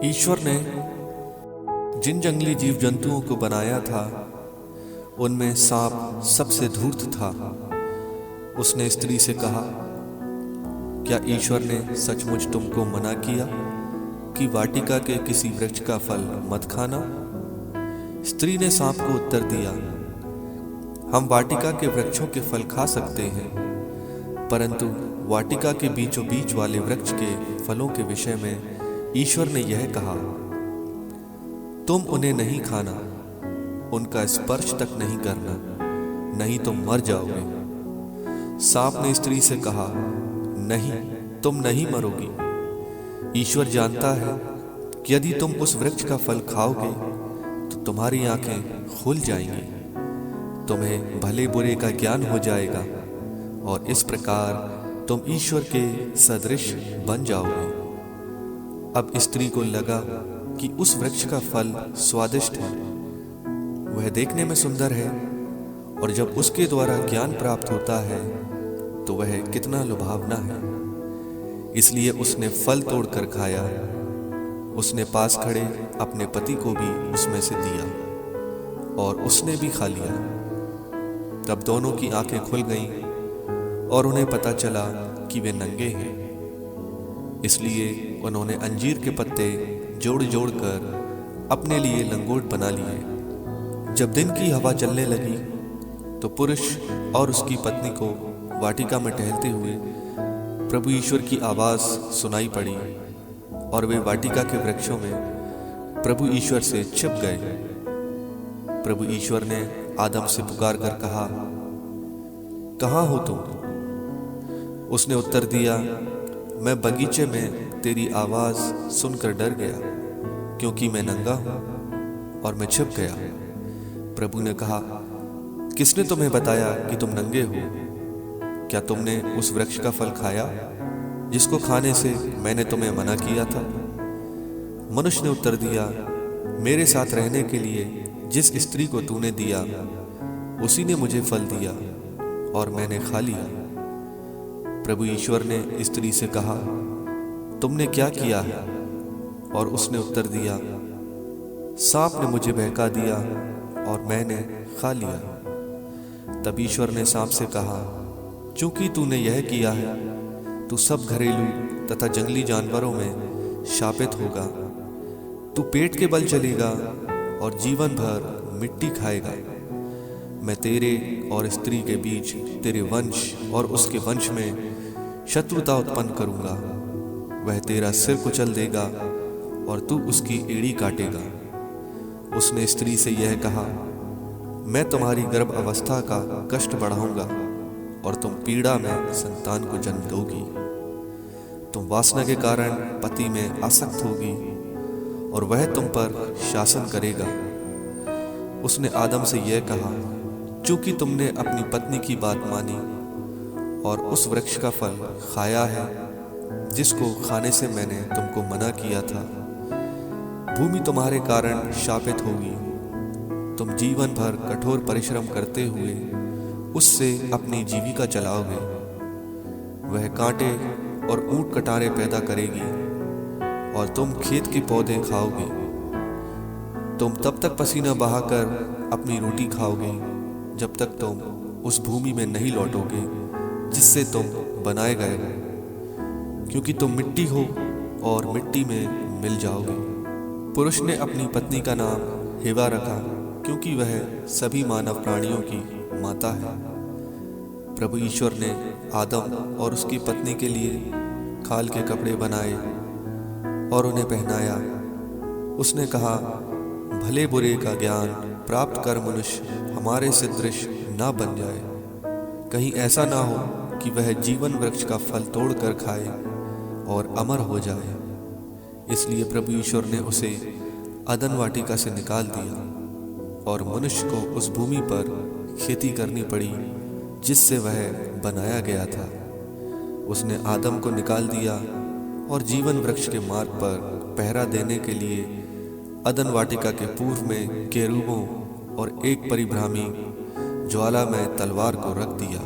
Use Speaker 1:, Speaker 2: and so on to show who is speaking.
Speaker 1: ईश्वर ने जिन जंगली जीव जंतुओं को बनाया था उनमें सांप सबसे धूर्त था। उसने स्त्री से कहा, क्या ईश्वर ने सचमुच तुमको मना किया कि वाटिका के किसी वृक्ष का फल मत खाना? स्त्री ने सांप को उत्तर दिया, हम वाटिका के वृक्षों के फल खा सकते हैं, परंतु वाटिका के बीचों बीच वाले वृक्ष के फलों के विषय में ईश्वर ने यह कहा, तुम उन्हें नहीं खाना, उनका स्पर्श तक नहीं करना, नहीं तुम मर जाओगे। सांप ने स्त्री से कहा, नहीं, तुम नहीं मरोगी। ईश्वर जानता है कि यदि तुम उस वृक्ष का फल खाओगे तो तुम्हारी आंखें खुल जाएंगी, तुम्हें भले बुरे का ज्ञान हो जाएगा और इस प्रकार तुम ईश्वर के सदृश बन जाओगे। अब स्त्री को लगा कि उस वृक्ष का फल स्वादिष्ट है, वह देखने में सुंदर है और जब उसके द्वारा ज्ञान प्राप्त होता है तो वह कितना लुभावना है। इसलिए उसने फल तोड़कर खाया। उसने पास खड़े अपने पति को भी उसमें से दिया और उसने भी खा लिया। तब दोनों की आंखें खुल गईं और उन्हें पता चला कि वे नंगे हैं। इसलिए उन्होंने अंजीर के पत्ते जोड़ जोड़ कर अपने लिए लंगोट बना लिए। जब दिन की हवा चलने लगी तो पुरुष और उसकी पत्नी को वाटिका में टहलते हुए प्रभु ईश्वर की आवाज सुनाई पड़ी और वे वाटिका के वृक्षों में प्रभु ईश्वर से छिप गए। प्रभु ईश्वर ने आदम से पुकार कर कहा, कहाँ हो तुम? उसने उत्तर दिया, मैं बगीचे में तेरी आवाज सुनकर डर गया, क्योंकि मैं नंगा हूं और मैं छिप गया। प्रभु ने कहा, किसने तुम्हें बताया कि तुम नंगे हो? क्या तुमने उस वृक्ष का फल खाया जिसको खाने से मैंने तुम्हें मना किया था? मनुष्य ने उत्तर दिया, मेरे साथ रहने के लिए जिस स्त्री को तूने दिया उसी ने मुझे फल दिया और मैंने खा लिया। प्रभु ईश्वर ने स्त्री से कहा, तुमने क्या किया है? और उसने उत्तर दिया, सांप ने मुझे बहका दिया और मैंने खा लिया। तब ईश्वर ने सांप से कहा, चूंकि तूने यह किया है तू सब घरेलू तथा जंगली जानवरों में शापित होगा। तू पेट के बल चलेगा और जीवन भर मिट्टी खाएगा। मैं तेरे और स्त्री के बीच तेरे वंश और उसके वंश में शत्रुता उत्पन्न करूंगा। वह तेरा सिर कुचल देगा और तू उसकी एड़ी काटेगा। उसने स्त्री से यह कहा, मैं तुम्हारी गर्भ अवस्था का कष्ट बढ़ाऊंगा और तुम पीड़ा में संतान को जन्म दोगी। तुम वासना के कारण पति में आसक्त होगी और वह तुम पर शासन करेगा। उसने आदम से यह कहा, चूंकि तुमने अपनी पत्नी की बात मानी और उस वृक्ष का फल खाया है जिसको खाने से मैंने तुमको मना किया था, भूमि तुम्हारे कारण शापित होगी। तुम जीवन भर कठोर परिश्रम करते हुए उससे अपनी जीविका चलाओगे। वह कांटे और ऊंट कटारे पैदा करेगी और तुम खेत के पौधे खाओगे। तुम तब तक पसीना बहाकर अपनी रोटी खाओगे जब तक तुम उस भूमि में नहीं लौटोगे जिससे तुम बनाए गए हो, क्योंकि तुम मिट्टी हो और मिट्टी में मिल जाओगे। पुरुष ने अपनी पत्नी का नाम हेवा रखा, क्योंकि वह सभी मानव प्राणियों की माता है। प्रभु ईश्वर ने आदम और उसकी पत्नी के लिए खाल के कपड़े बनाए और उन्हें पहनाया। उसने कहा, भले बुरे का ज्ञान प्राप्त कर मनुष्य हमारे सदृश ना बन जाए, कहीं ऐसा ना हो कि वह जीवन वृक्ष का फल तोड़कर खाए और अमर हो जाए। इसलिए प्रभु ईश्वर ने उसे अदन वाटिका से निकाल दिया और मनुष्य को उस भूमि पर खेती करनी पड़ी जिससे वह बनाया गया था। उसने आदम को निकाल दिया और जीवन वृक्ष के मार्ग पर पहरा देने के लिए अदन वाटिका के पूर्व में केरूबों और एक परिभ्रामी ज्वाला में तलवार को रख दिया।